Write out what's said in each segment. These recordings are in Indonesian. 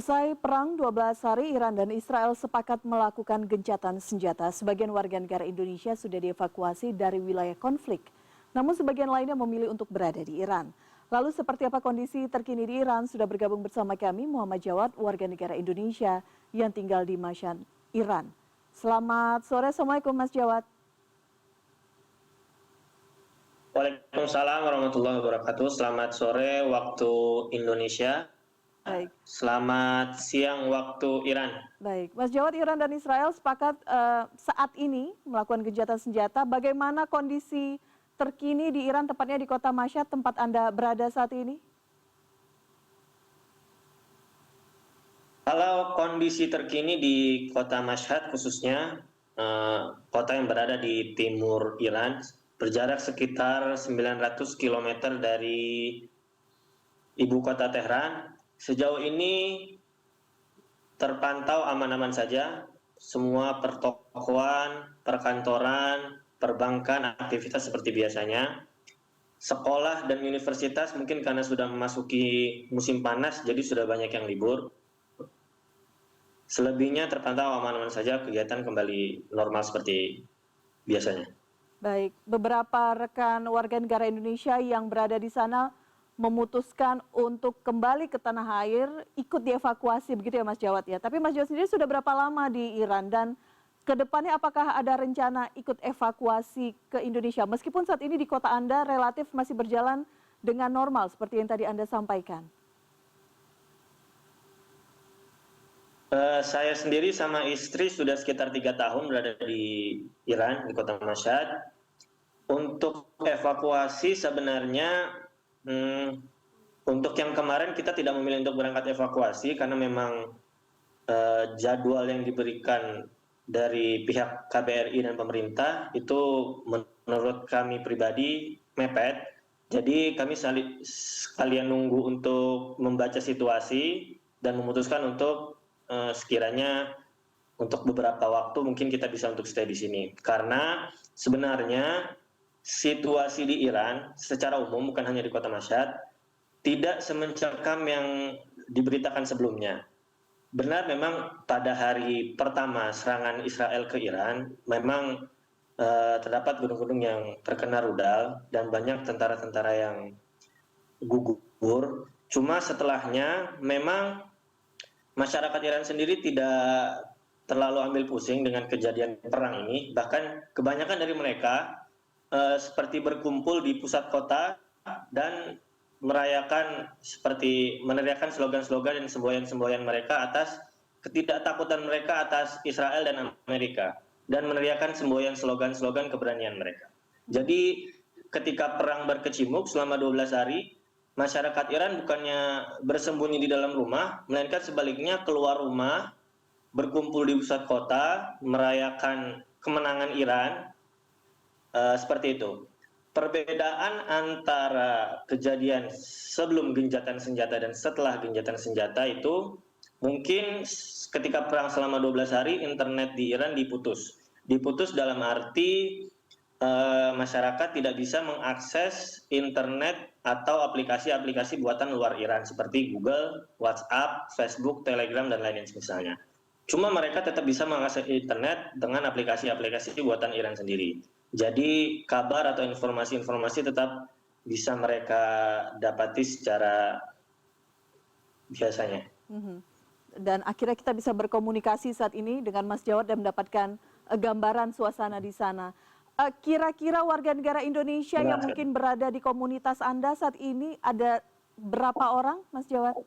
Usai perang 12 hari, Iran dan Israel sepakat melakukan gencatan senjata. Sebagian warga negara Indonesia sudah dievakuasi dari wilayah konflik. Namun sebagian lainnya memilih untuk berada di Iran. Lalu seperti apa kondisi terkini di Iran? Sudah bergabung bersama kami Muhammad Jawad, warga negara Indonesia yang tinggal di Mashhad, Iran. Selamat sore, Assalamualaikum Mas Jawad. Waalaikumsalam warahmatullahi wabarakatuh. Selamat sore waktu Indonesia. Baik, Selamat siang waktu Iran. baik. Mas Jawad, Iran dan Israel sepakat saat ini melakukan gencatan senjata. Bagaimana kondisi terkini di Iran, tepatnya di kota Mashhad, tempat Anda berada saat ini? Kalau kondisi terkini di kota Mashhad khususnya, kota yang berada di timur Iran, berjarak sekitar 900 km dari ibu kota Tehran. Sejauh ini terpantau aman-aman saja. Semua pertokoan, perkantoran, perbankan, aktivitas seperti biasanya. Sekolah dan universitas mungkin karena sudah memasuki musim panas, jadi sudah banyak yang libur. Selebihnya terpantau aman-aman saja, kegiatan kembali normal seperti biasanya. Baik, beberapa rekan warga negara Indonesia yang berada di sana memutuskan untuk kembali ke tanah air, ikut dievakuasi begitu ya Mas Jawad ya. Tapi Mas Jawad sendiri sudah berapa lama di Iran dan ke depannya apakah ada rencana ikut evakuasi ke Indonesia? Meskipun saat ini di kota Anda relatif masih berjalan dengan normal seperti yang tadi Anda sampaikan. Saya sendiri sama istri sudah sekitar 3 tahun berada di Iran, di kota Mashhad. Untuk evakuasi sebenarnya, untuk yang kemarin kita tidak memilih untuk berangkat evakuasi karena memang jadwal yang diberikan dari pihak KBRI dan pemerintah itu menurut kami pribadi mepet. Jadi kami sekalian nunggu untuk membaca situasi dan memutuskan untuk sekiranya untuk beberapa waktu mungkin kita bisa untuk stay di sini. Karena sebenarnya situasi di Iran secara umum bukan hanya di kota Mashhad tidak semencekam yang diberitakan sebelumnya. Benar memang pada hari pertama serangan Israel ke Iran memang terdapat gunung-gunung yang terkena rudal dan banyak tentara-tentara yang gugur. Cuma setelahnya memang masyarakat Iran sendiri tidak terlalu ambil pusing dengan kejadian perang ini. Bahkan kebanyakan dari mereka seperti berkumpul di pusat kota dan merayakan seperti meneriakkan slogan-slogan dan semboyan-semboyan mereka atas ketidaktakutan mereka atas Israel dan Amerika dan meneriakkan semboyan slogan-slogan keberanian mereka. Jadi ketika perang berkecamuk selama 12 hari, masyarakat Iran bukannya bersembunyi di dalam rumah, melainkan sebaliknya keluar rumah, berkumpul di pusat kota, merayakan kemenangan Iran, seperti itu. Perbedaan antara kejadian sebelum gencatan senjata dan setelah gencatan senjata itu mungkin ketika perang selama 12 hari internet di Iran diputus. Diputus dalam arti masyarakat tidak bisa mengakses internet atau aplikasi-aplikasi buatan luar Iran seperti Google, WhatsApp, Facebook, Telegram, dan lain-lain misalnya. Cuma mereka tetap bisa mengakses internet dengan aplikasi-aplikasi buatan Iran sendiri. Jadi kabar atau informasi-informasi tetap bisa mereka dapati secara biasanya. Dan akhirnya kita bisa berkomunikasi saat ini dengan Mas Jawad dan mendapatkan gambaran suasana di sana. Kira-kira warga negara Indonesia yang mungkin berada di komunitas Anda saat ini ada berapa orang, Mas Jawad?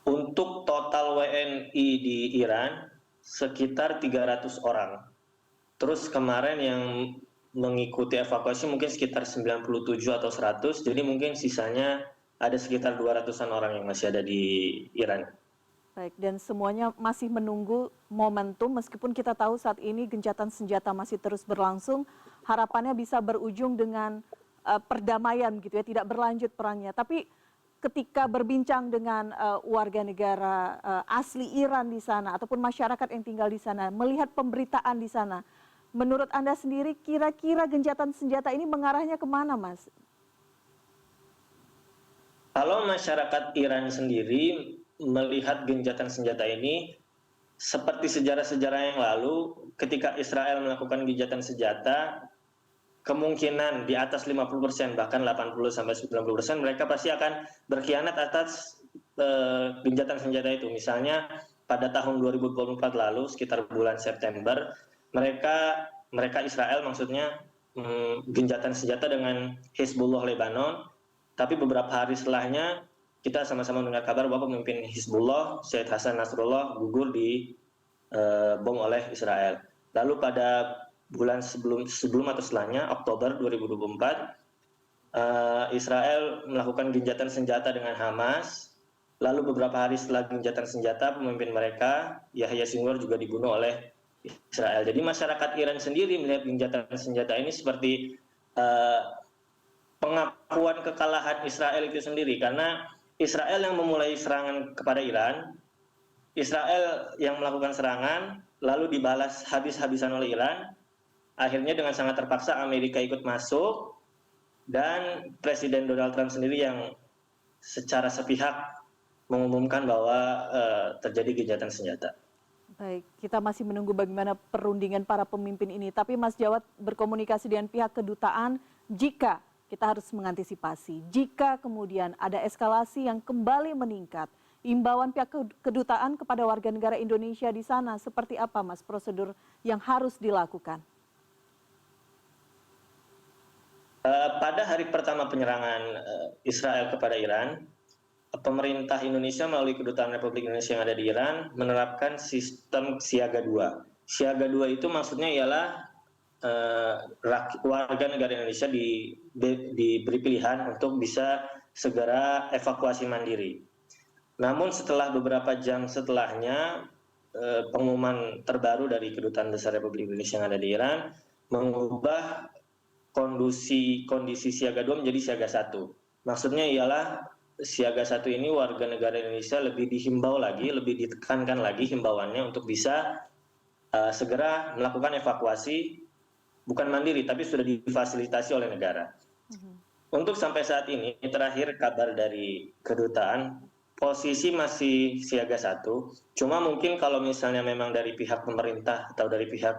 Untuk total WNI di Iran sekitar 300 orang. Terus kemarin yang mengikuti evakuasi mungkin sekitar 97 atau 100, jadi mungkin sisanya ada sekitar 200-an orang yang masih ada di Iran. Baik, dan semuanya masih menunggu momentum meskipun kita tahu saat ini gencatan senjata masih terus berlangsung, harapannya bisa berujung dengan perdamaian gitu ya, tidak berlanjut perangnya. Tapi ketika berbincang dengan warga negara asli Iran di sana ataupun masyarakat yang tinggal di sana, melihat pemberitaan di sana, menurut Anda sendiri kira-kira gencatan senjata ini mengarahnya kemana, Mas? Kalau masyarakat Iran sendiri melihat gencatan senjata ini seperti sejarah-sejarah yang lalu, ketika Israel melakukan gencatan senjata, kemungkinan di atas 50%, bahkan 80-90% mereka pasti akan berkhianat atas gencatan senjata itu. Misalnya pada tahun 2024 lalu, sekitar bulan September, mereka Israel maksudnya gencatan senjata dengan Hizbullah Lebanon, tapi beberapa hari setelahnya kita sama-sama mendengar kabar bahwa pemimpin Hizbullah, Syed Hasan Nasrullah, gugur di bom oleh Israel. Lalu pada bulan sebelum atau setelahnya, Oktober 2024, Israel melakukan gencatan senjata dengan Hamas. Lalu beberapa hari setelah gencatan senjata, pemimpin mereka, Yahya Sinwar, juga dibunuh oleh Israel. Jadi masyarakat Iran sendiri melihat gencatan senjata ini seperti pengakuan kekalahan Israel itu sendiri, karena Israel yang memulai serangan kepada Iran, Israel yang melakukan serangan, lalu dibalas habis-habisan oleh Iran. Akhirnya dengan sangat terpaksa Amerika ikut masuk, dan Presiden Donald Trump sendiri yang secara sepihak mengumumkan bahwa terjadi gencatan senjata. Baik, kita masih menunggu bagaimana perundingan para pemimpin ini. Tapi Mas Jawad berkomunikasi dengan pihak kedutaan jika kita harus mengantisipasi. Jika kemudian ada eskalasi yang kembali meningkat, imbauan pihak kedutaan kepada warga negara Indonesia di sana seperti apa, Mas, prosedur yang harus dilakukan? Pada hari pertama penyerangan Israel kepada Iran, pemerintah Indonesia melalui Kedutaan Republik Indonesia yang ada di Iran menerapkan sistem siaga 2. Siaga 2 itu maksudnya ialah warga negara Indonesia diberi pilihan untuk bisa segera evakuasi mandiri. Namun setelah beberapa jam setelahnya, pengumuman terbaru dari Kedutaan Besar Republik Indonesia yang ada di Iran mengubah kondisi siaga 2 menjadi siaga 1. Maksudnya ialah siaga 1 ini warga negara Indonesia lebih dihimbau lagi, lebih ditekankan lagi himbauannya untuk bisa segera melakukan evakuasi, bukan mandiri tapi sudah difasilitasi oleh negara. Untuk sampai saat ini, terakhir kabar dari kedutaan, posisi masih siaga 1. Cuma mungkin kalau misalnya memang dari pihak pemerintah atau dari pihak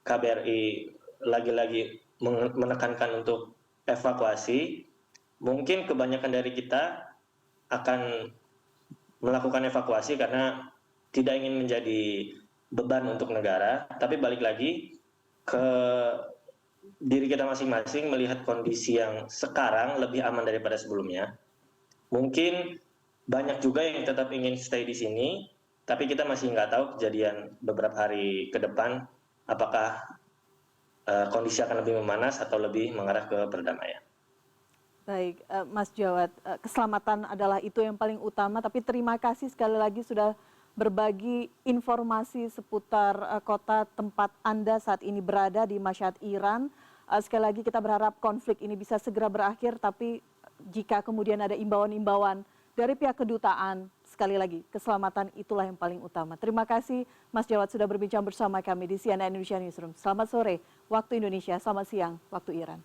KBRI lagi-lagi menekankan untuk evakuasi, mungkin kebanyakan dari kita akan melakukan evakuasi karena tidak ingin menjadi beban untuk negara. Tapi balik lagi ke diri kita masing-masing, melihat kondisi yang sekarang lebih aman daripada sebelumnya. Mungkin banyak juga yang tetap ingin stay di sini, tapi kita masih nggak tahu kejadian beberapa hari ke depan apakah kondisi akan lebih memanas atau lebih mengarah ke perdamaian. Baik, Mas Jawad, keselamatan adalah itu yang paling utama, tapi terima kasih sekali lagi sudah berbagi informasi seputar kota tempat Anda saat ini berada di Mashhad, Iran. Sekali lagi kita berharap konflik ini bisa segera berakhir, tapi jika kemudian ada imbauan-imbauan dari pihak kedutaan, sekali lagi keselamatan itulah yang paling utama. Terima kasih Mas Jawad sudah berbincang bersama kami di CNN Indonesia Newsroom. Selamat sore waktu Indonesia, selamat siang waktu Iran.